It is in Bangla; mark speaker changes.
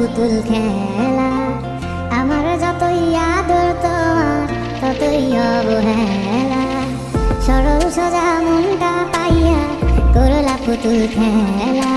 Speaker 1: পুতুল খেলা। আমার যতই আদর তোমার ততই অবহেলা। সরল সোজা মনটা পাইয়া করলা পুতুল খেলা।